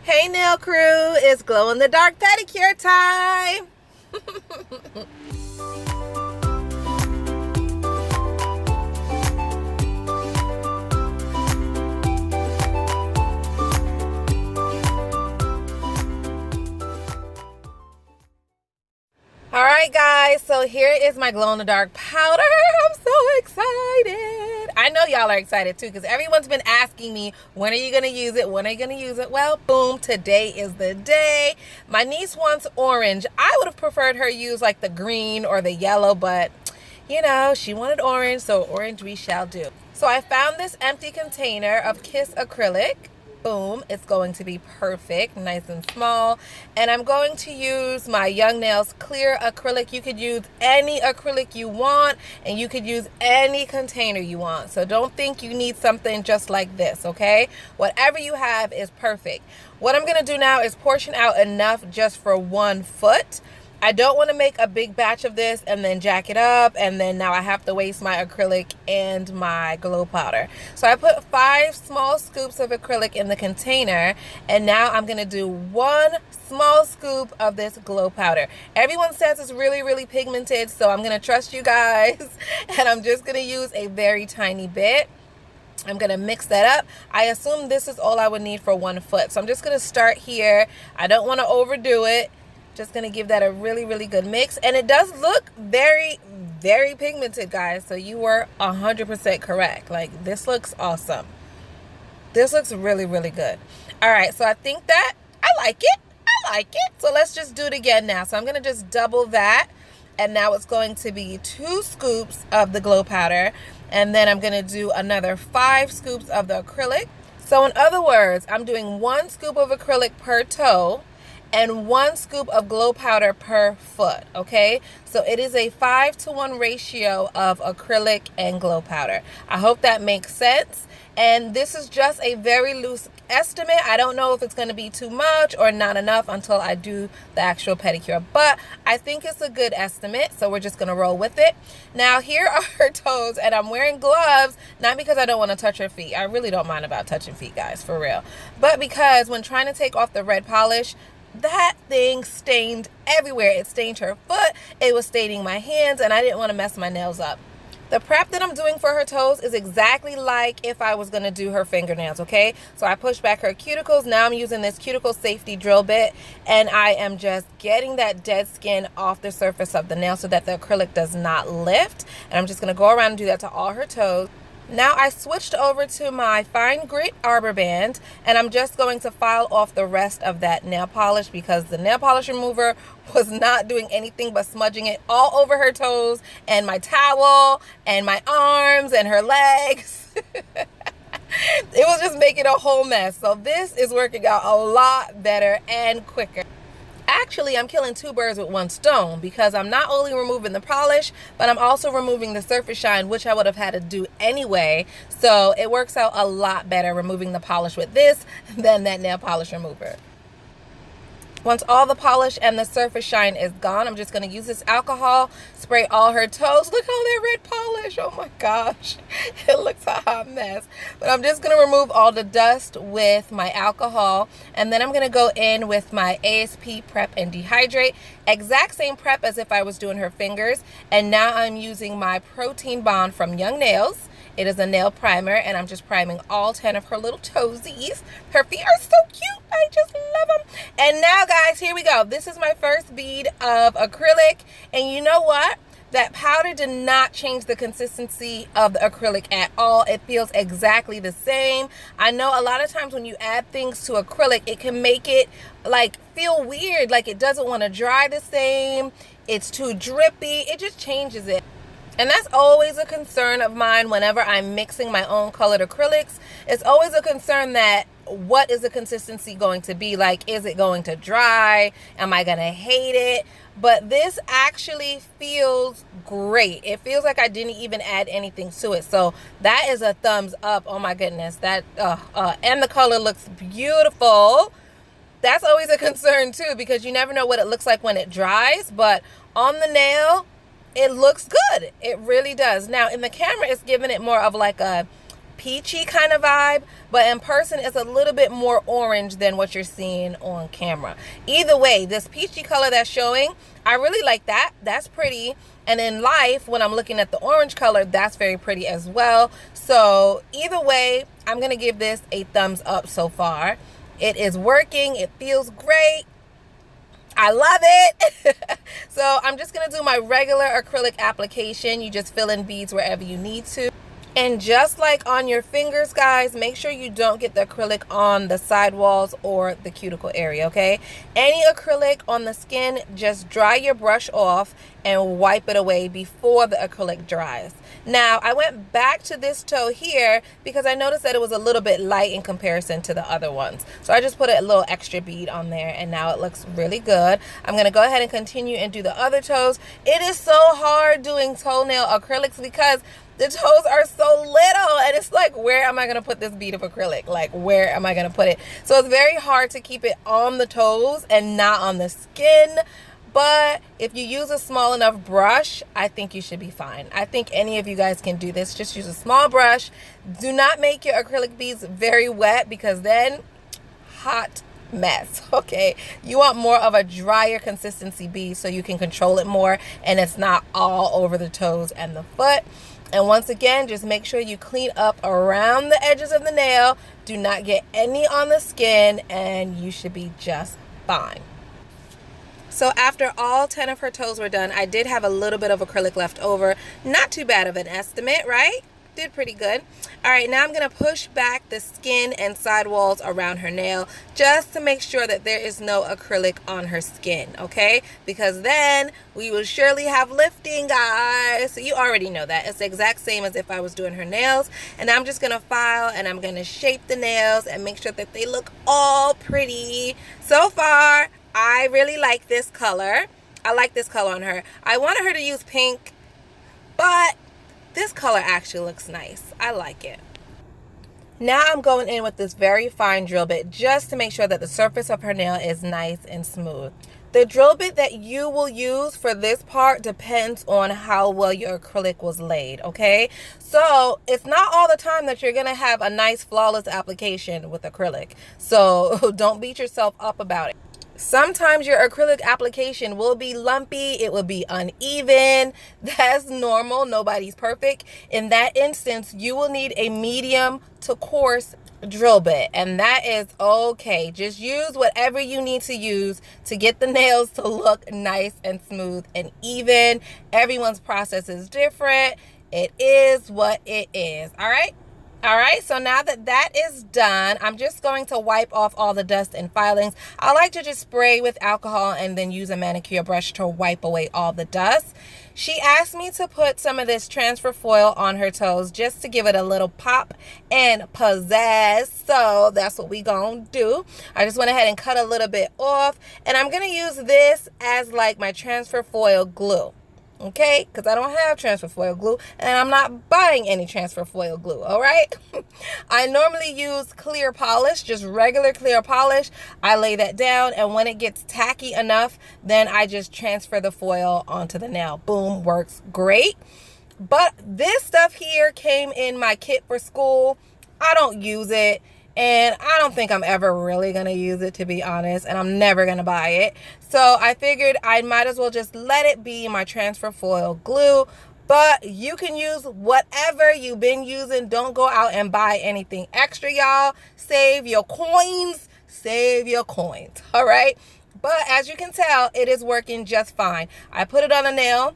Hey nail crew, it's glow in the dark pedicure time. Alright guys, so here is my glow in the dark powder. I'm so excited. I know y'all are excited too because everyone's been asking me, when are you going to use it? When are you going to use it? Well, boom, today is the day. My niece wants orange. I would have preferred her use like the green or the yellow, but you know, she wanted orange, so orange we shall do. So I found this empty container of Kiss acrylic. Boom, it's going to be perfect, nice and small. And I'm going to use my Young Nails clear acrylic. You could use any acrylic you want, and you could use any container you want. So don't think you need something just like this, okay? Whatever you have is perfect. What I'm gonna do now is portion out enough just for 1 foot. I don't want to make a big batch of this and then jack it up, and then now I have to waste my acrylic and my glow powder. So I put 5 small scoops of acrylic in the container, and now I'm going to do 1 small scoop of this glow powder. Everyone says it's really pigmented, so I'm going to trust you guys, and I'm just going to use a very tiny bit. I'm going to mix that up. I assume this is all I would need for 1 foot. So I'm just going to start here. I don't want to overdo it. Just gonna give that a really good mix, and it does look very pigmented, guys, so you were 100% correct. Like, this looks awesome. This looks really good. All right, so I think that I like it. So let's just do it again now. So I'm gonna just double that, and now it's going to be 2 scoops of the glow powder, and then I'm gonna do another 5 scoops of the acrylic. So in other words, I'm doing 1 scoop of acrylic per toe and 1 scoop of glow powder per foot, okay? So it is a 5-to-1 ratio of acrylic and glow powder. I hope that makes sense. And this is just a very loose estimate. I don't know if it's going to be too much or not enough until I do the actual pedicure, but I think it's a good estimate, so we're just going to roll with it. Now here are her toes, and I'm wearing gloves, not because I don't want to touch her feet. I really don't mind about touching feet, guys, for real, but because when trying to take off the red polish, that thing stained everywhere. It stained her foot, it was staining my hands, and I didn't want to mess my nails up. The prep that I'm doing for her toes is exactly like if I was going to do her fingernails, okay? So I pushed back her cuticles. Now I'm using this cuticle safety drill bit, and I am just getting that dead skin off the surface of the nail so that the acrylic does not lift. And I'm just going to go around and do that to all her toes. Now I switched over to my fine grit arbor band, and I'm just going to file off the rest of that nail polish because the nail polish remover was not doing anything but smudging it all over her toes and my towel and my arms and her legs. It was just making a whole mess. So this is working out a lot better and quicker. Actually, I'm killing 2 birds with 1 stone because I'm not only removing the polish, but I'm also removing the surface shine, which I would have had to do anyway. So it works out a lot better removing the polish with this than that nail polish remover. Once all the polish and the surface shine is gone, I'm just going to use this alcohol, spray all her toes. Look all that red polish. Oh my gosh. It looks a hot mess. But I'm just going to remove all the dust with my alcohol. And then I'm going to go in with my ASP Prep and Dehydrate. Exact same prep as if I was doing her fingers. And now I'm using my Protein Bond from Young Nails. It is a nail primer, and I'm just priming all 10 of her little toesies. Her feet are so cute. I just love them. And now, guys, here we go. This is my first bead of acrylic. And you know what? That powder did not change the consistency of the acrylic at all. It feels exactly the same. I know a lot of times when you add things to acrylic, it can make it like feel weird. Like it doesn't want to dry the same. It's too drippy. It just changes it. And that's always a concern of mine whenever I'm mixing my own colored acrylics. It's always a concern that what is the consistency going to be like? Is it going to dry? Am I going to hate it? But this actually feels great. It feels like I didn't even add anything to it. So that is a thumbs up. Oh my goodness. That and the color looks beautiful. That's always a concern too because you never know what it looks like when it dries. But on the nail, it looks good. It really does. Now in the camera, it's giving it more of like a peachy kind of vibe, but in person it's a little bit more orange than what you're seeing on camera. Either way, this peachy color that's showing, I really like that. That's pretty. And in life, when I'm looking at the orange color, that's very pretty as well. So either way, I'm going to give this a thumbs up so far. It is working. It feels great. I love it. So I'm just going to do my regular acrylic application. You just fill in beads wherever you need to. And just like on your fingers, guys, make sure you don't get the acrylic on the sidewalls or the cuticle area, okay? Any acrylic on the skin, just dry your brush off and wipe it away before the acrylic dries. Now, I went back to this toe here because I noticed that it was a little bit light in comparison to the other ones. So I just put a little extra bead on there, and now it looks really good. I'm going to go ahead and continue and do the other toes. It is so hard doing toenail acrylics because the toes are so little, and it's like, where am I going to put this bead of acrylic? Like, where am I going to put it? So it's very hard to keep it on the toes and not on the skin. But if you use a small enough brush, I think you should be fine. I think any of you guys can do this. Just use a small brush. Do not make your acrylic beads very wet because then hot mess. Okay, you want more of a drier consistency bead so you can control it more and it's not all over the toes and the foot. And once again, just make sure you clean up around the edges of the nail. Do not get any on the skin and you should be just fine. So after all 10 of her toes were done, I did have a little bit of acrylic left over. Not too bad of an estimate, right? Did pretty good. All right, now I'm going to push back the skin and sidewalls around her nail just to make sure that there is no acrylic on her skin, okay? Because then we will surely have lifting, guys. So you already know that. It's the exact same as if I was doing her nails. And I'm just going to file and I'm going to shape the nails and make sure that they look all pretty. So far, I really like this color. I like this color on her. I wanted her to use pink, but this color actually looks nice. I like it. Now I'm going in with this very fine drill bit just to make sure that the surface of her nail is nice and smooth. The drill bit that you will use for this part depends on how well your acrylic was laid, okay? So it's not all the time that you're going to have a nice flawless application with acrylic. So don't beat yourself up about it. Sometimes your acrylic application will be lumpy, it will be uneven. That's normal, nobody's perfect. In that instance, you will need a medium to coarse drill bit, and that is okay. Just use whatever you need to use to get the nails to look nice and smooth and even. Everyone's process is different. It is what it is, all right? All right, so now that that is done, I'm just going to wipe off all the dust and filings. I like to just spray with alcohol and then use a manicure brush to wipe away all the dust. She asked me to put some of this transfer foil on her toes just to give it a little pop and pizzazz. So that's what we gonna do. I just went ahead and cut a little bit off, and I'm gonna use this as like my transfer foil glue. Okay, because I don't have transfer foil glue and I'm not buying any transfer foil glue, all right? I normally use clear polish, just regular clear polish. I lay that down, and when it gets tacky enough, then I just transfer the foil onto the nail. Boom, works great. But this stuff here came in my kit for school. I don't use it. And I don't think I'm ever really going to use it, to be honest. And I'm never going to buy it. So I figured I might as well just let it be my transfer foil glue. But you can use whatever you've been using. Don't go out and buy anything extra, y'all. Save your coins. Save your coins. All right. But as you can tell, it is working just fine. I put it on a nail.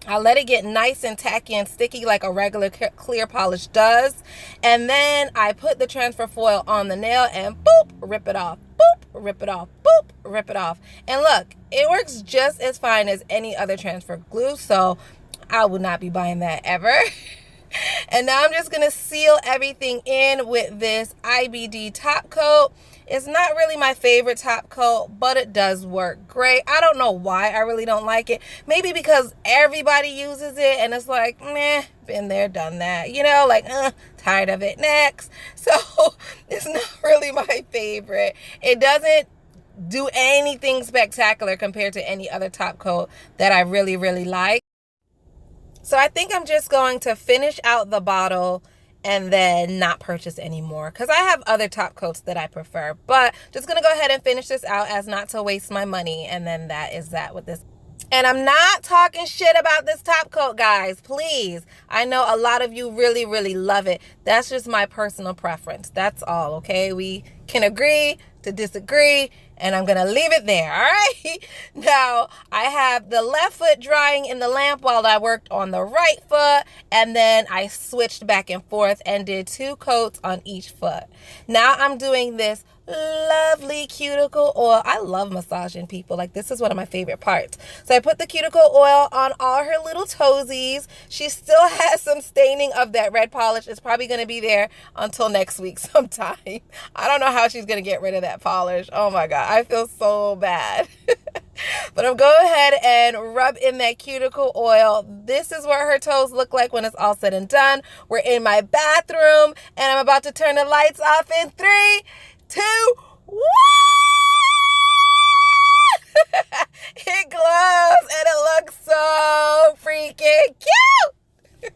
I let it get nice and tacky and sticky like a regular clear polish does. And then I put the transfer foil on the nail and boop, rip it off. Boop, rip it off. Boop, rip it off. And look, it works just as fine as any other transfer glue. So I would not be buying that ever. And now I'm just going to seal everything in with this IBD top coat. It's not really my favorite top coat, but it does work great. I don't know why I really don't like it. Maybe because everybody uses it and it's like, meh, been there, done that. You know, like, tired of it, next. So it's not really my favorite. It doesn't do anything spectacular compared to any other top coat that I really, really like. So I think I'm just going to finish out the bottle and then not purchase anymore because I have other top coats that I prefer. But just gonna go ahead and finish this out as not to waste my money, and then that is that with this. And I'm not talking shit about this top coat, guys, please. I know a lot of you really, really love it. That's just my personal preference. That's all, okay? We can agree to disagree, and I'm gonna leave it there, all right? Now, I have the left foot drying in the lamp while I worked on the right foot, and then I switched back and forth and did 2 coats on each foot. Now I'm doing this lovely cuticle oil. I love massaging people. Like, this is one of my favorite parts. So I put the cuticle oil on all her little toesies. She still has some staining of that red polish. It's probably going to be there until next week sometime. I don't know how she's going to get rid of that polish. Oh my God, I feel so bad. But I'm going ahead and rub in that cuticle oil. This is what her toes look like when it's all said and done. We're in my bathroom, and I'm about to turn the lights off in 3, 2, 1! It glows and it looks so freaking cute.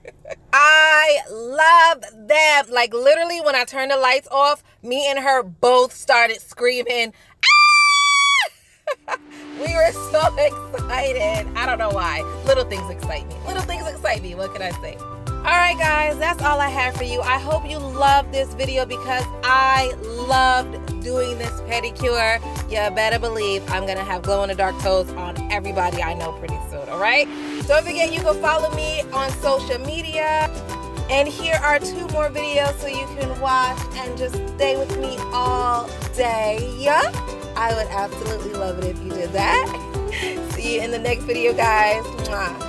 I love them. Like, literally, when I turned the lights off, me and her both started screaming. Ah! We were so excited. I don't know why. Little things excite me. Little things excite me. What can I say? Alright guys, that's all I have for you. I hope you loved this video because I loved doing this pedicure. You better believe I'm going to have glow-in-the-dark toes on everybody I know pretty soon, alright? Don't forget you can follow me on social media. And here are 2 more videos so you can watch and just stay with me all day. Yeah? I would absolutely love it if you did that. See you in the next video, guys. Mwah.